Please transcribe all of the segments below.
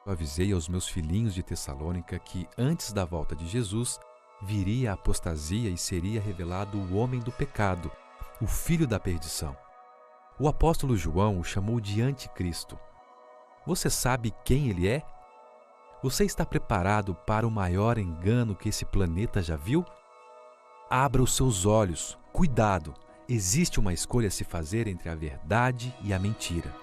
Eu avisei aos meus filhinhos de Tessalônica que, antes da volta de Jesus, viria a apostasia e seria revelado o homem do pecado, o filho da perdição. O apóstolo João o chamou de Anticristo. Você sabe quem ele é? Você está preparado para o maior engano que esse planeta já viu? Abra os seus olhos. Cuidado! Existe uma escolha a se fazer entre a verdade e a mentira.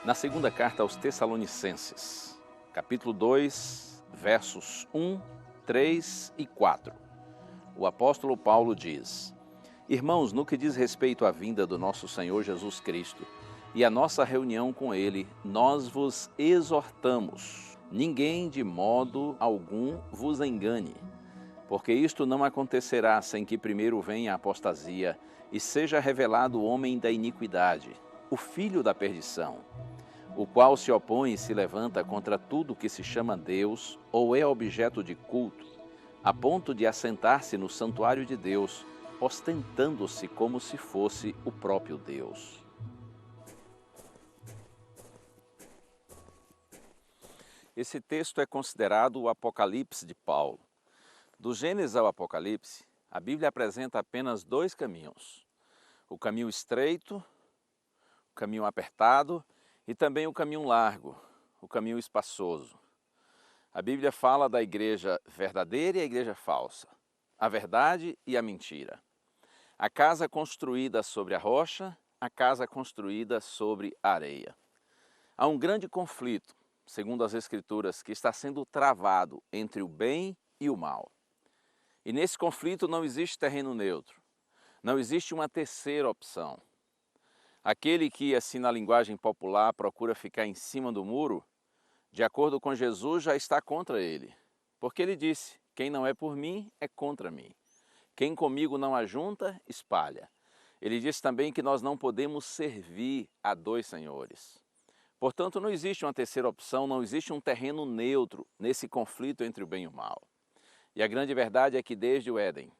Na segunda carta aos Tessalonicenses, capítulo 2, versos 1, 3 e 4, o apóstolo Paulo diz: Irmãos, no que diz respeito à vinda do nosso Senhor Jesus Cristo e à nossa reunião com Ele, nós vos exortamos, ninguém de modo algum vos engane, porque isto não acontecerá sem que primeiro venha a apostasia e seja revelado o homem da iniquidade, o filho da perdição, o qual se opõe e se levanta contra tudo que se chama Deus ou é objeto de culto, a ponto de assentar-se no santuário de Deus, ostentando-se como se fosse o próprio Deus. Esse texto é considerado o Apocalipse de Paulo. Do Gênesis ao Apocalipse, a Bíblia apresenta apenas dois caminhos: o caminho estreito, o caminho apertado e também o caminho largo, o caminho espaçoso. A Bíblia fala da igreja verdadeira e a igreja falsa, a verdade e a mentira. A casa construída sobre a rocha, a casa construída sobre a areia. Há um grande conflito, segundo as Escrituras, que está sendo travado entre o bem e o mal. E nesse conflito não existe terreno neutro, não existe uma terceira opção. Aquele que, assim na linguagem popular, procura ficar em cima do muro, de acordo com Jesus, já está contra ele. Porque ele disse: quem não é por mim, é contra mim. Quem comigo não ajunta, espalha. Ele disse também que nós não podemos servir a dois senhores. Portanto, não existe uma terceira opção, não existe um terreno neutro nesse conflito entre o bem e o mal. E a grande verdade é que desde o Éden,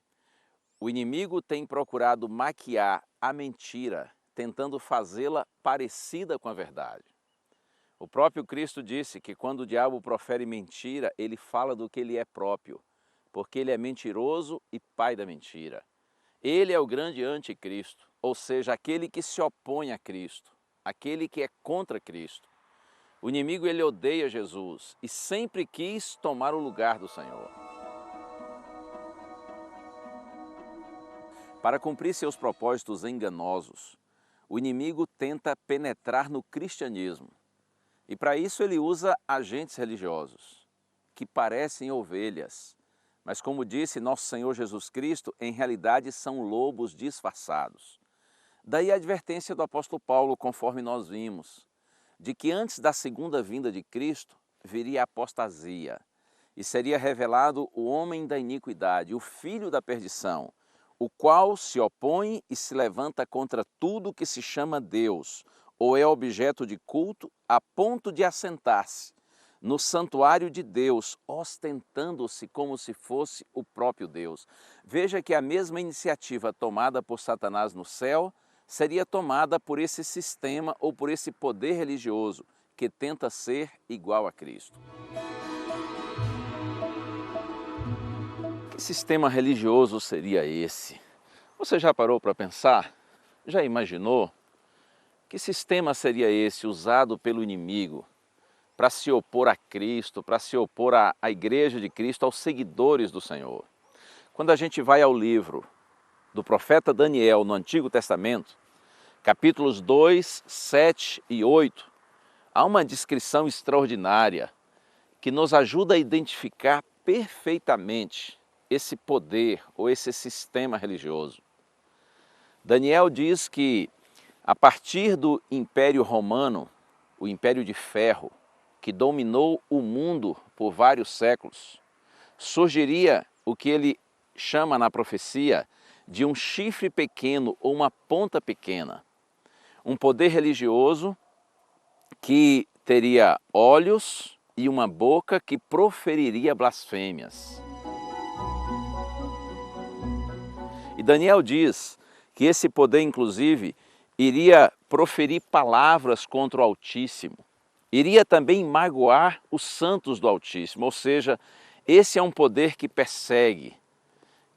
o inimigo tem procurado maquiar a mentira, tentando fazê-la parecida com a verdade. O próprio Cristo disse que quando o diabo profere mentira, ele fala do que ele é próprio, porque ele é mentiroso e pai da mentira. Ele é o grande anticristo, ou seja, aquele que se opõe a Cristo, aquele que é contra Cristo. O inimigo, ele odeia Jesus e sempre quis tomar o lugar do Senhor. Para cumprir seus propósitos enganosos, o inimigo tenta penetrar no cristianismo. E para isso ele usa agentes religiosos, que parecem ovelhas, mas como disse nosso Senhor Jesus Cristo, em realidade são lobos disfarçados. Daí a advertência do apóstolo Paulo, conforme nós vimos, de que antes da segunda vinda de Cristo viria a apostasia, e seria revelado o homem da iniquidade, o filho da perdição, o qual se opõe e se levanta contra tudo que se chama Deus, ou é objeto de culto, a ponto de assentar-se no santuário de Deus, ostentando-se como se fosse o próprio Deus. Veja que a mesma iniciativa tomada por Satanás no céu seria tomada por esse sistema ou por esse poder religioso que tenta ser igual a Cristo. Que sistema religioso seria esse? Você já parou para pensar? Já imaginou? Que sistema seria esse usado pelo inimigo para se opor a Cristo, para se opor à igreja de Cristo, aos seguidores do Senhor? Quando a gente vai ao livro do profeta Daniel no Antigo Testamento, capítulos 2, 7 e 8, há uma descrição extraordinária que nos ajuda a identificar perfeitamente esse poder ou esse sistema religioso. Daniel diz que a partir do Império Romano, o Império de Ferro, que dominou o mundo por vários séculos, surgiria o que ele chama na profecia de um chifre pequeno ou uma ponta pequena. Um poder religioso que teria olhos, e uma boca que proferiria blasfêmias. E Daniel diz que esse poder, inclusive, iria proferir palavras contra o Altíssimo, iria também magoar os santos do Altíssimo, ou seja, esse é um poder que persegue,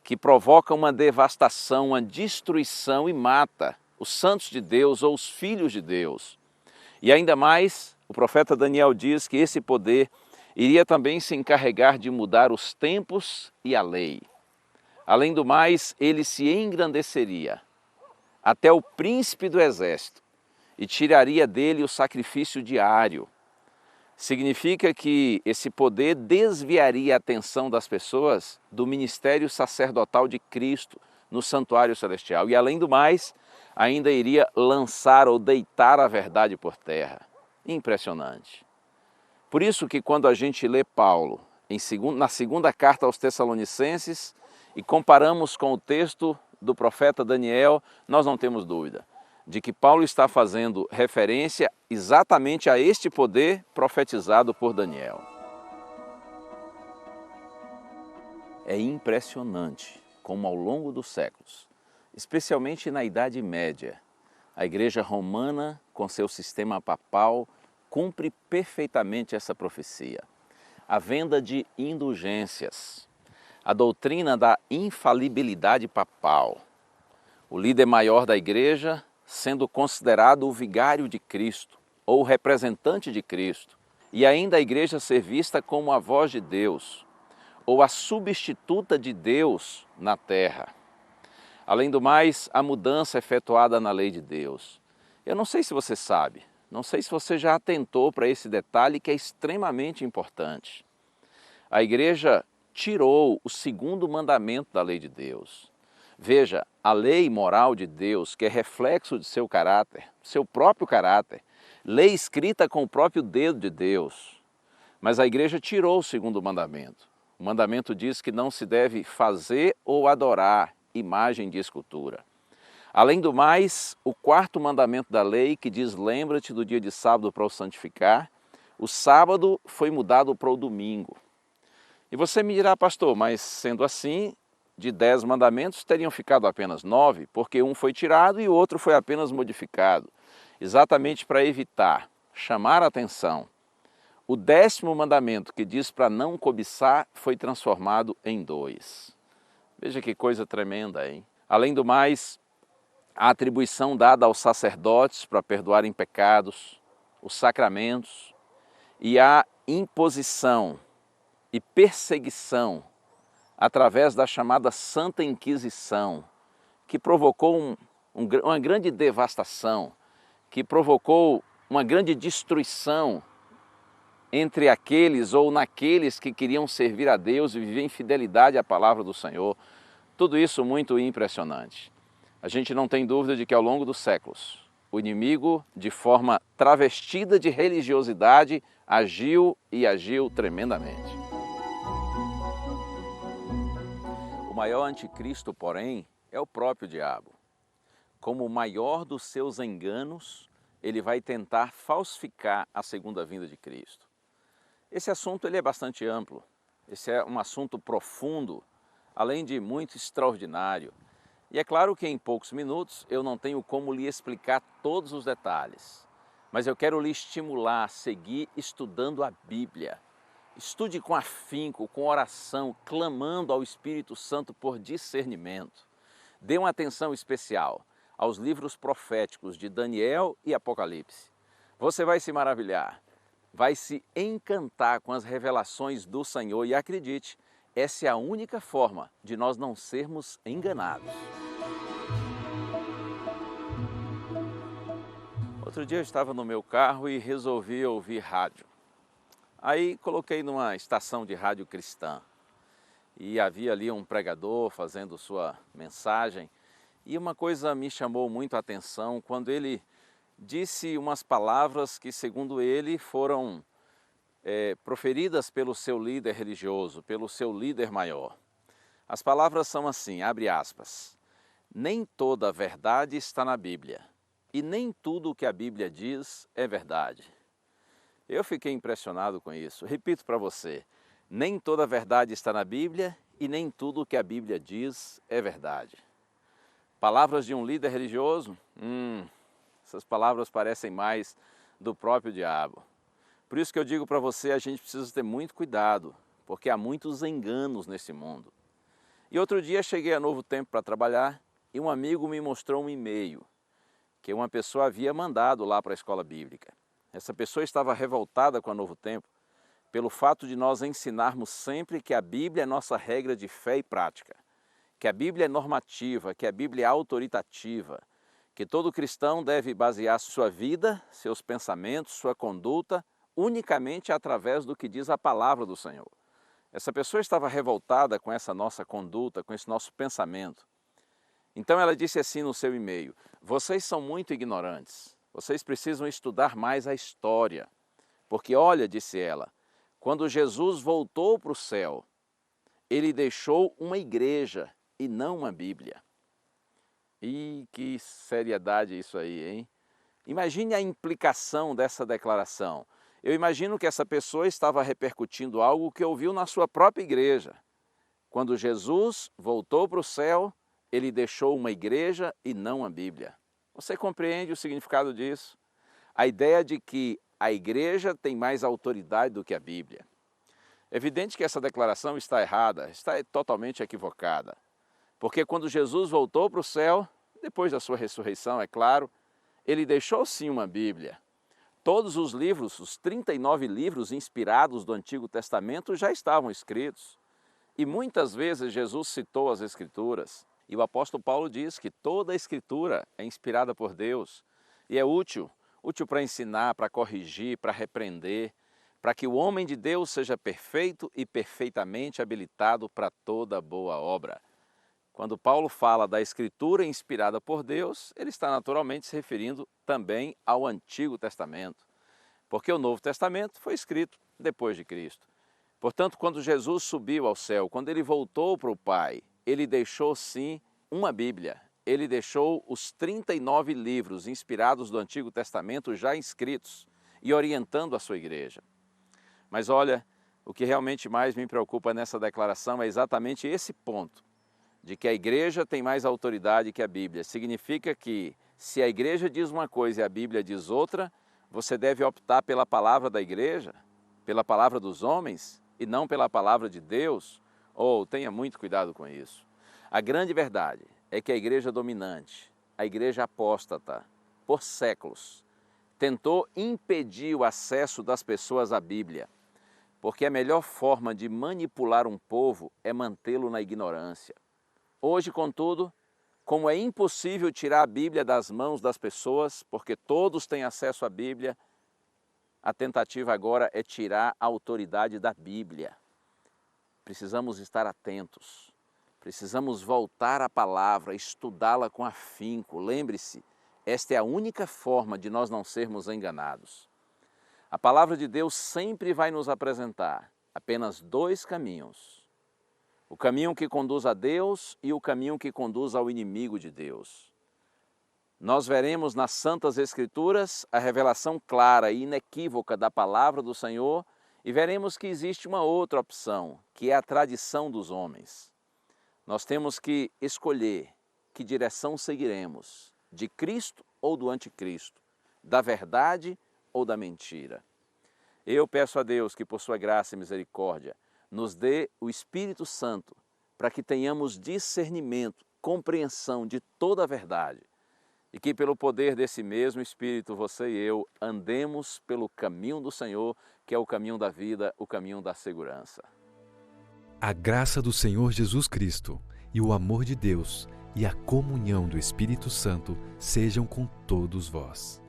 que provoca uma devastação, uma destruição e mata os santos de Deus ou os filhos de Deus. E ainda mais, o profeta Daniel diz que esse poder iria também se encarregar de mudar os tempos e a lei. Além do mais, ele se engrandeceria até o príncipe do exército e tiraria dele o sacrifício diário. Significa que esse poder desviaria a atenção das pessoas do ministério sacerdotal de Cristo no santuário celestial. E além do mais, ainda iria lançar ou deitar a verdade por terra. Impressionante. Por isso que quando a gente lê Paulo na segunda carta aos Tessalonicenses e comparamos com o texto do profeta Daniel, nós não temos dúvida de que Paulo está fazendo referência exatamente a este poder profetizado por Daniel. É impressionante como ao longo dos séculos, especialmente na Idade Média, a Igreja Romana, com seu sistema papal, cumpre perfeitamente essa profecia. A venda de indulgências, a doutrina da infalibilidade papal, o líder maior da Igreja sendo considerado o vigário de Cristo, ou o representante de Cristo, e ainda a Igreja ser vista como a voz de Deus, ou a substituta de Deus na terra. Além do mais, a mudança efetuada na lei de Deus. Eu não sei se você sabe, não sei se você já atentou para esse detalhe que é extremamente importante. A Igreja tirou o segundo mandamento da lei de Deus. Veja, a lei moral de Deus, que é reflexo de seu caráter, seu próprio caráter, lei escrita com o próprio dedo de Deus. Mas a Igreja tirou o segundo mandamento. O mandamento diz que não se deve fazer ou adorar imagem de escultura. Além do mais, o quarto mandamento da lei, que diz lembra-te do dia de sábado para o santificar, o sábado foi mudado para o domingo. E você me dirá, pastor, mas sendo assim, de 10 mandamentos teriam ficado apenas 9, porque um foi tirado e o outro foi apenas modificado, exatamente para evitar, chamar a atenção. O 10º mandamento, que diz para não cobiçar, foi transformado em 2. Veja que coisa tremenda, hein? Além do mais, a atribuição dada aos sacerdotes para perdoarem pecados, os sacramentos e a imposição e perseguição através da chamada Santa Inquisição, que provocou uma grande devastação, que provocou uma grande destruição entre aqueles ou naqueles que queriam servir a Deus e viver em fidelidade à palavra do Senhor. Tudo isso muito impressionante. A gente não tem dúvida de que ao longo dos séculos, o inimigo, de forma travestida de religiosidade, agiu e agiu tremendamente. O maior anticristo, porém, é o próprio diabo. Como o maior dos seus enganos, ele vai tentar falsificar a segunda vinda de Cristo. Esse assunto ele é bastante amplo, esse é um assunto profundo, além de muito extraordinário. E é claro que em poucos minutos eu não tenho como lhe explicar todos os detalhes, mas eu quero lhe estimular a seguir estudando a Bíblia. Estude com afinco, com oração, clamando ao Espírito Santo por discernimento. Dê uma atenção especial aos livros proféticos de Daniel e Apocalipse. Você vai se maravilhar, vai se encantar com as revelações do Senhor e acredite, essa é a única forma de nós não sermos enganados. Outro dia eu estava no meu carro e resolvi ouvir rádio. Aí coloquei numa estação de rádio cristã e havia ali um pregador fazendo sua mensagem e uma coisa me chamou muito a atenção quando ele disse umas palavras que, segundo ele, foram proferidas pelo seu líder religioso, pelo seu líder maior. As palavras são assim, abre aspas, nem toda a verdade está na Bíblia e nem tudo o que a Bíblia diz é verdade. Eu fiquei impressionado com isso. Repito para você, nem toda a verdade está na Bíblia e nem tudo o que a Bíblia diz é verdade. Palavras de um líder religioso? Essas palavras parecem mais do próprio diabo. Por isso que eu digo para você, a gente precisa ter muito cuidado, porque há muitos enganos nesse mundo. E outro dia cheguei a Novo Tempo para trabalhar e um amigo me mostrou um e-mail que uma pessoa havia mandado lá para a escola bíblica. Essa pessoa estava revoltada com a Novo Tempo pelo fato de nós ensinarmos sempre que a Bíblia é nossa regra de fé e prática, que a Bíblia é normativa, que a Bíblia é autoritativa, que todo cristão deve basear sua vida, seus pensamentos, sua conduta, unicamente através do que diz a palavra do Senhor. Essa pessoa estava revoltada com essa nossa conduta, com esse nosso pensamento. Então ela disse assim no seu e-mail: vocês são muito ignorantes, vocês precisam estudar mais a história. Porque olha, disse ela, quando Jesus voltou para o céu, ele deixou uma igreja e não uma Bíblia. E que seriedade isso aí, hein? Imagine a implicação dessa declaração. Eu imagino que essa pessoa estava repercutindo algo que ouviu na sua própria igreja. Quando Jesus voltou para o céu, ele deixou uma igreja e não a Bíblia. Você compreende o significado disso? A ideia de que a igreja tem mais autoridade do que a Bíblia. É evidente que essa declaração está errada, está totalmente equivocada. Porque quando Jesus voltou para o céu, depois da sua ressurreição, é claro, ele deixou sim uma Bíblia. Todos os livros, os 39 livros inspirados do Antigo Testamento já estavam escritos. E muitas vezes Jesus citou as Escrituras. E o apóstolo Paulo diz que toda a Escritura é inspirada por Deus e é útil para ensinar, para corrigir, para repreender, para que o homem de Deus seja perfeito e perfeitamente habilitado para toda boa obra. Quando Paulo fala da Escritura inspirada por Deus, ele está naturalmente se referindo também ao Antigo Testamento, porque o Novo Testamento foi escrito depois de Cristo. Portanto, quando Jesus subiu ao céu, quando ele voltou para o Pai, ele deixou sim uma Bíblia. Ele deixou os 39 livros inspirados do Antigo Testamento já escritos e orientando a sua igreja. Mas olha, o que realmente mais me preocupa nessa declaração é exatamente esse ponto, de que a igreja tem mais autoridade que a Bíblia. Significa que se a igreja diz uma coisa e a Bíblia diz outra, você deve optar pela palavra da igreja, pela palavra dos homens e não pela palavra de Deus. Tenha muito cuidado com isso. A grande verdade é que a igreja dominante, a igreja apóstata, por séculos, tentou impedir o acesso das pessoas à Bíblia, porque a melhor forma de manipular um povo é mantê-lo na ignorância. Hoje, contudo, como é impossível tirar a Bíblia das mãos das pessoas, porque todos têm acesso à Bíblia, a tentativa agora é tirar a autoridade da Bíblia. Precisamos estar atentos, precisamos voltar à palavra, estudá-la com afinco. Lembre-se, esta é a única forma de nós não sermos enganados. A palavra de Deus sempre vai nos apresentar apenas dois caminhos. O caminho que conduz a Deus e o caminho que conduz ao inimigo de Deus. Nós veremos nas Santas Escrituras a revelação clara e inequívoca da palavra do Senhor e veremos que existe uma outra opção, que é a tradição dos homens. Nós temos que escolher que direção seguiremos, de Cristo ou do anticristo, da verdade ou da mentira. Eu peço a Deus que, por sua graça e misericórdia, nos dê o Espírito Santo para que tenhamos discernimento, compreensão de toda a verdade e que pelo poder desse mesmo Espírito, você e eu andemos pelo caminho do Senhor, que é o caminho da vida, o caminho da segurança. A graça do Senhor Jesus Cristo e o amor de Deus e a comunhão do Espírito Santo sejam com todos vós.